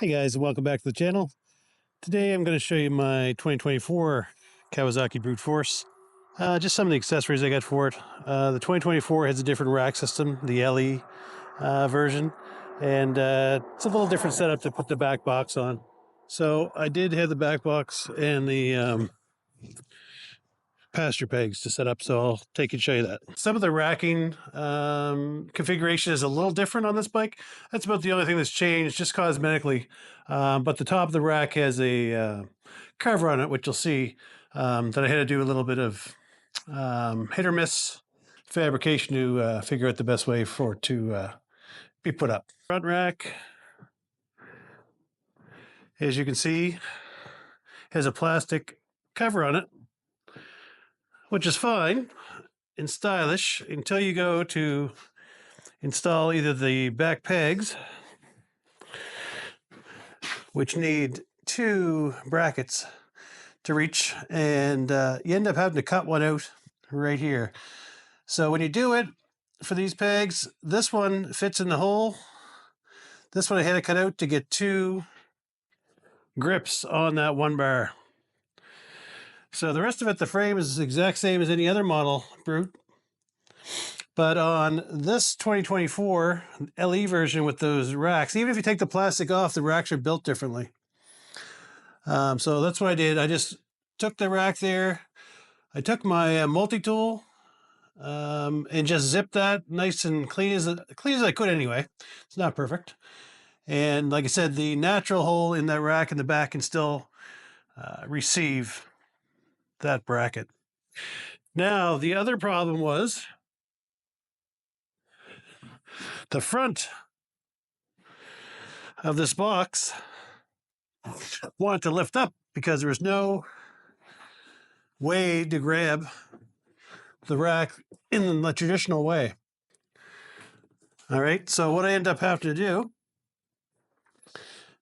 Hey guys, and welcome back to the channel. Today I'm going to show you my 2024 Kawasaki Brute Force. Just some of the accessories I got for it. The 2024 has a different rack system, the LE version, and it's a little different setup to put the back box on. So I did have the back box and the passenger pegs to set up, so I'll take and show you that. Some of the racking configuration is a little different on this bike. That's about the only thing that's changed, just cosmetically. But the top of the rack has a cover on it, which you'll see that I had to do a little bit of hit or miss fabrication to figure out the best way for it to be put up. Front rack, as you can see, has a plastic cover on it, which is fine and stylish until you go to install either the back pegs, which need two brackets to reach, and you end up having to cut one out right here. So when you do it for these pegs, this one fits in the hole. This one I had to cut out to get two grips on that one bar. So the rest of it, the frame is the exact same as any other model Brute. But on this 2024 LE version with those racks, even if you take the plastic off, the racks are built differently. So that's what I did. I just took the rack there. I took my multi-tool and just zipped that nice and clean as I could anyway. It's not perfect. And like I said, the natural hole in that rack in the back can still receive that bracket. Now, the other problem was the front of this box wanted to lift up because there was no way to grab the rack in the traditional way. All right, so what I end up having to do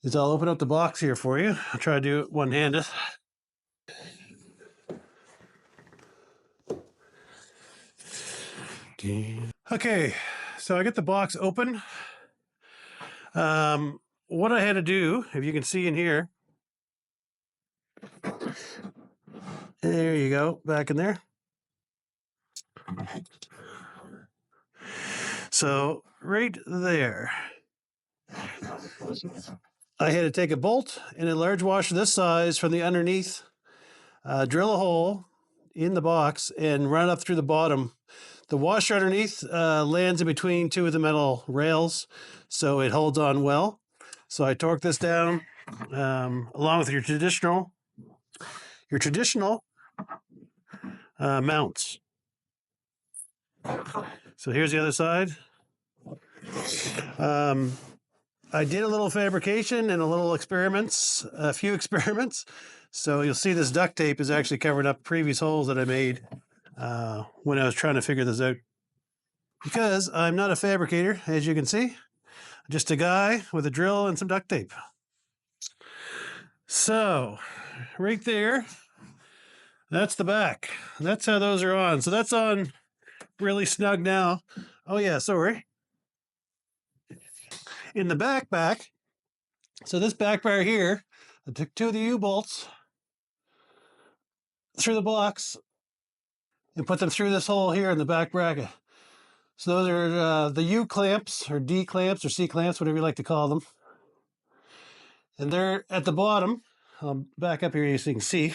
is I'll open up the box here for you. I'll try to do it one-handed. Okay, so I get the box open. What I had to do, if you can see in here, there you go, back in there. So right there, I had to take a bolt and a large washer this size from the underneath, drill a hole in the box and run it up through the bottom. The washer underneath lands in between two of the metal rails, so it holds on well. So I torque this down along with your traditional mounts. So here's the other side. I did a little fabrication and a few experiments. So you'll see this duct tape is actually covering up previous holes that I made when I was trying to figure this out. Because I'm not a fabricator, as you can see, just a guy with a drill and some duct tape. So right there, that's the back. That's how those are on. So that's on really snug now. Oh yeah, sorry. In the back, so this back bar here, I took two of the U-bolts through the box and put them through this hole here in the back bracket. So those are the U clamps or D clamps or C clamps, whatever you like to call them. And they're at the bottom. I'll back up here so you can see.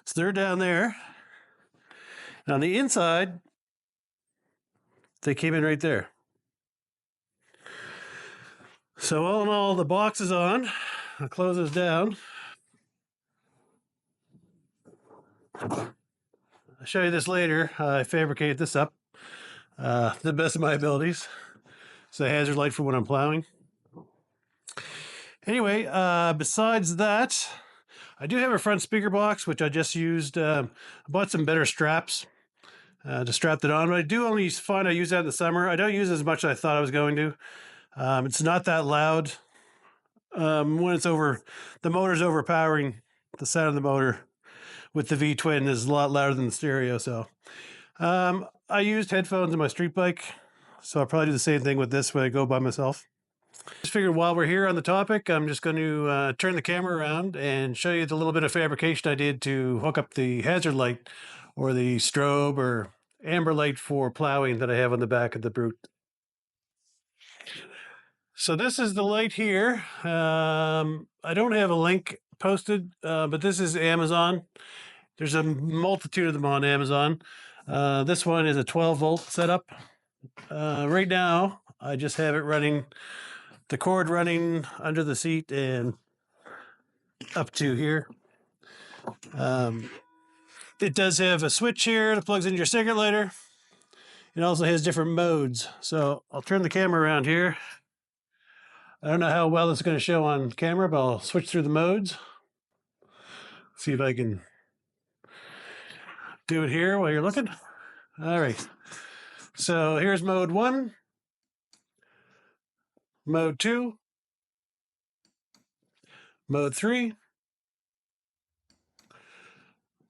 So they're down there. And on the inside, they came in right there. So all in all, the box is on. I'll close this down. I'll show you this later. I fabricated this up to the best of my abilities. It's a hazard light for when I'm plowing. Anyway, besides that, I do have a front speaker box, which I just used. I bought some better straps to strap it on, but I do only find I use that in the summer. I don't use it as much as I thought I was going to. It's not that loud when it's over. The motor's overpowering. The sound of the motor with the V-twin is a lot louder than the stereo. So I used headphones in my street bike, so I'll probably do the same thing with this when I go by myself. Just figured while we're here on the topic, I'm just going to turn the camera around and show you the little bit of fabrication I did to hook up the hazard light or the strobe or amber light for plowing that I have on the back of the Brute. So this is the light here. I don't have a link posted, but this is Amazon. There's a multitude of them on Amazon. This one is a 12-volt setup. Right now, I just have it running, the cord running under the seat and up to here. It does have a switch here that plugs into your cigarette lighter. It also has different modes. So I'll turn the camera around here. I don't know how well it's going to show on camera, but I'll switch through the modes. See if I can do it here while you're looking. All right. So here's mode 1, mode 2, mode 3,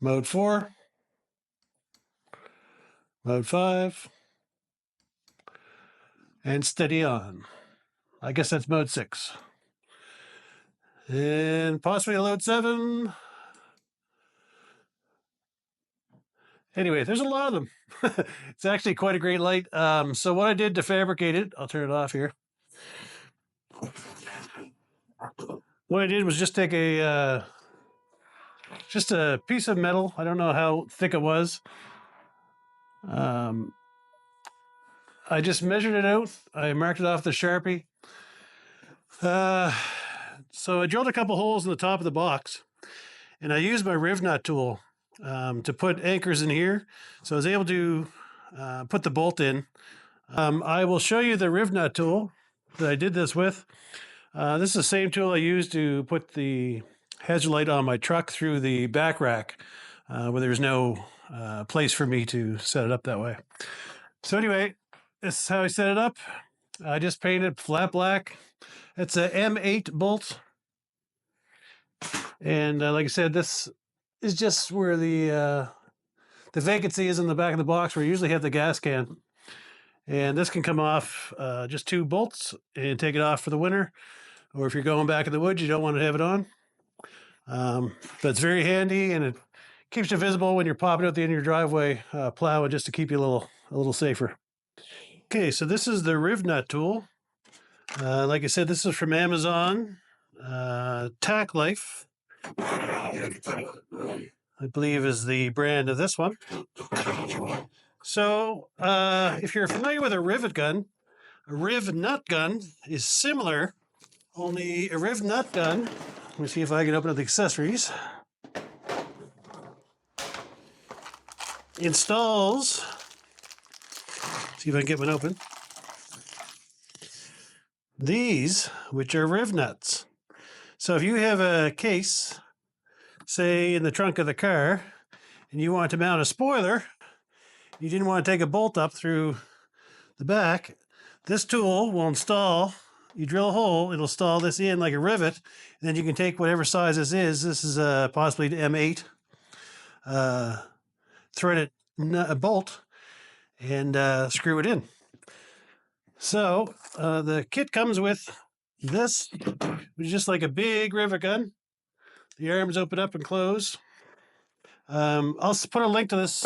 mode 4, mode 5, and steady on. I guess that's mode 6. And possibly a load 7. Anyway, there's a lot of them. It's actually quite a great light. So what I did to fabricate it, I'll turn it off here. What I did was just take a piece of metal. I don't know how thick it was. I just measured it out. I marked it off the Sharpie. So I drilled a couple holes in the top of the box, and I used my riv nut tool to put anchors in here. So I was able to put the bolt in. I will show you the riv nut tool that I did this with. This is the same tool I used to put the hazard light on my truck through the back rack, where there's no place for me to set it up that way. So anyway, this is how I set it up. I just painted flat black. It's a M8 bolt. And like I said, this is just where the vacancy is in the back of the box where you usually have the gas can. And this can come off just 2 bolts and take it off for the winter. Or if you're going back in the woods, you don't want to have it on. But it's very handy, and it keeps you visible when you're popping out the end of your driveway plowing, just to keep you a little safer. Okay, so this is the riv nut tool. Like I said, this is from Amazon. Tack Life, I believe, is the brand of this one. So if you're familiar with a rivet gun, a riv nut gun is similar, only a riv nut gun, let me see if I can open up the accessories, installs, see if I can get one open, these, which are riv nuts. So if you have a case, say in the trunk of the car, and you want to mount a spoiler, you didn't want to take a bolt up through the back, this tool will install, you drill a hole, it'll install this in like a rivet, and then you can take whatever size this is possibly the M8, thread it, bolt, and screw it in. So the kit comes with this, which is just like a big rivet gun. The arms open up and close. I'll put a link to this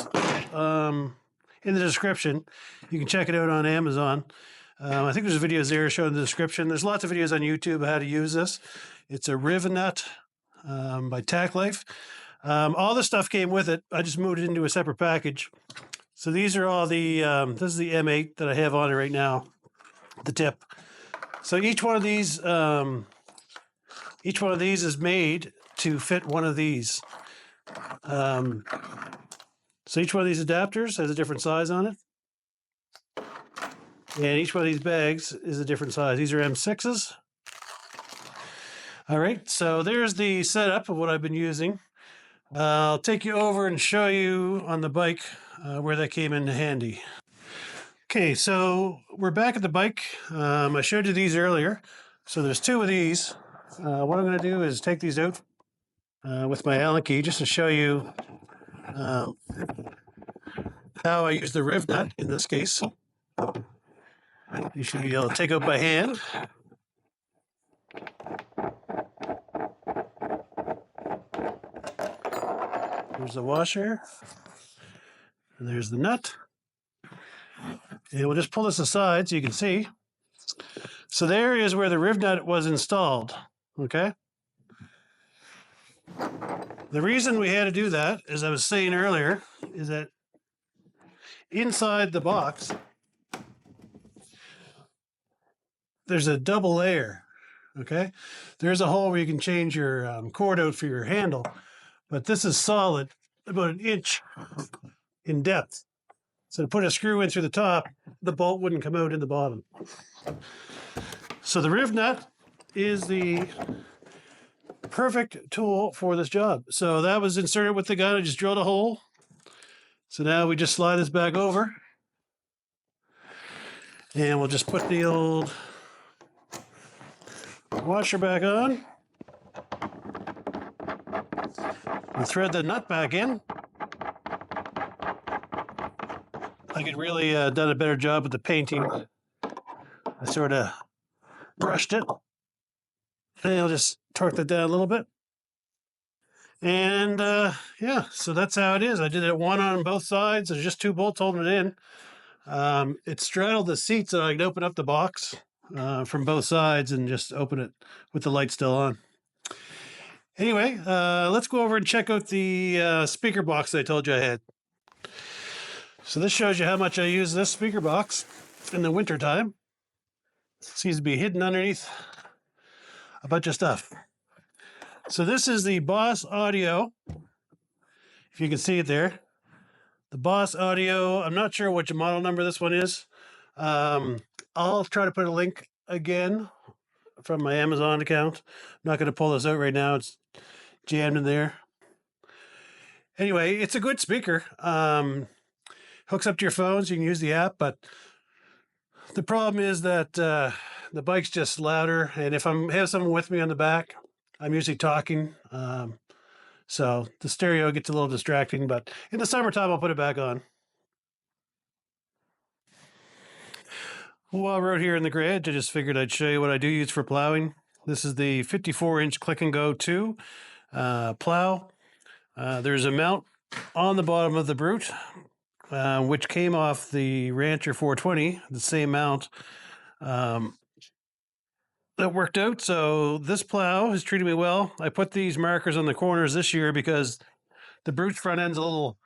in the description. You can check it out on Amazon. I think there's videos there showing the description. There's lots of videos on YouTube of how to use this. It's a rivet nut by Tack Life. All the stuff came with it. I just moved it into a separate package. So these are all the, this is the M8 that I have on it right now, the tip. So each one of these is made to fit one of these. So each one of these adapters has a different size on it. And each one of these bags is a different size. These are M6s. All right, so there's the setup of what I've been using. I'll take you over and show you on the bike where that came in handy. Okay, so we're back at the bike. I showed you these earlier. So there's 2 of these. What I'm going to do is take these out with my Allen key just to show you how I use the riv nut in this case. You should be able to take out by hand. There's the washer. And there's the nut. And we'll just pull this aside so you can see. So there is where the riv nut was installed. Okay. The reason we had to do that, as I was saying earlier, is that inside the box, there's a double layer. Okay. There's a hole where you can change your cord out for your handle, but this is solid, about an inch in depth. So to put a screw in through the top, the bolt wouldn't come out in the bottom. So the riv nut is the perfect tool for this job. So that was inserted with the gun. I just drilled a hole. So now we just slide this back over. And we'll just put the old washer back on. We'll thread the nut back in. I could really done a better job with the painting. I sort of brushed it. And I'll just torque that down a little bit. And yeah, so that's how it is. I did it one on both sides. There's just two bolts holding it in. It straddled the seat so I could open up the box from both sides and just open it with the light still on. Anyway, let's go over and check out the speaker box I told you I had. So this shows you how much I use this speaker box in the wintertime. Seems to be hidden underneath a bunch of stuff. So this is the Boss Audio. If you can see it there. The Boss Audio. I'm not sure which model number this one is. I'll try to put a link again from my Amazon account. I'm not going to pull this out right now. It's jammed in there. Anyway, it's a good speaker. Hooks up to your phone so you can use the app, but the problem is that the bike's just louder, and if I have someone with me on the back, I'm usually talking, so the stereo gets a little distracting, but in the summertime, I'll put it back on. While we're out here in the garage, I just figured I'd show you what I do use for plowing. This is the 54-inch Click and Go 2 plow. There's a mount on the bottom of the Brute, which came off the Rancher 420, the same mount. That worked out. So this plow has treated me well. I put these markers on the corners this year because the Brute's front end's a little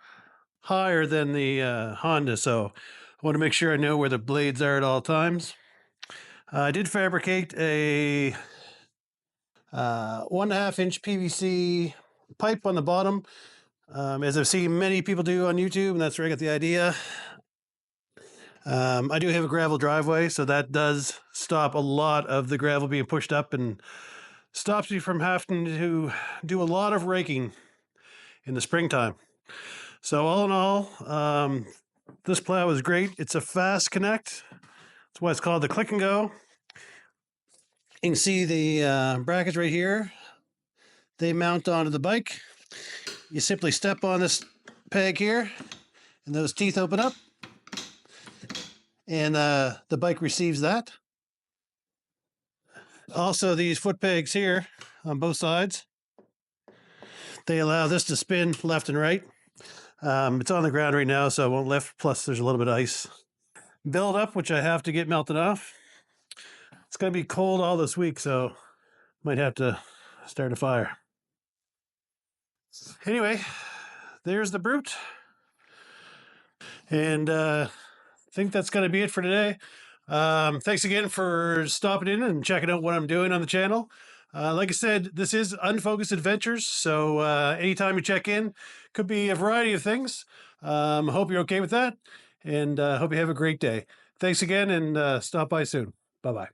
higher than the Honda. So I want to make sure I know where the blades are at all times. I did fabricate a 1.5-inch PVC pipe on the bottom, as I've seen many people do on YouTube, and that's where I got the idea. I do have a gravel driveway, so that does stop a lot of the gravel being pushed up and stops me from having to do a lot of raking in the springtime. So all in all, this plow is great. It's a fast connect. That's why it's called the Click and Go. You can see the brackets right here. They mount onto the bike. You simply step on this peg here, and those teeth open up. And the bike receives that. Also, these foot pegs here on both sides, they allow this to spin left and right. It's on the ground right now, so it won't lift. Plus, there's a little bit of ice build up, which I have to get melted off. It's going to be cold all this week, so might have to start a fire. Anyway, there's the Brute. And I think that's going to be it for today. Thanks again for stopping in and checking out what I'm doing on the channel. Like I said, this is Unfocused Adventures, so anytime you check in, could be a variety of things. I hope you're okay with that, and hope you have a great day. Thanks again, and stop by soon. Bye-bye.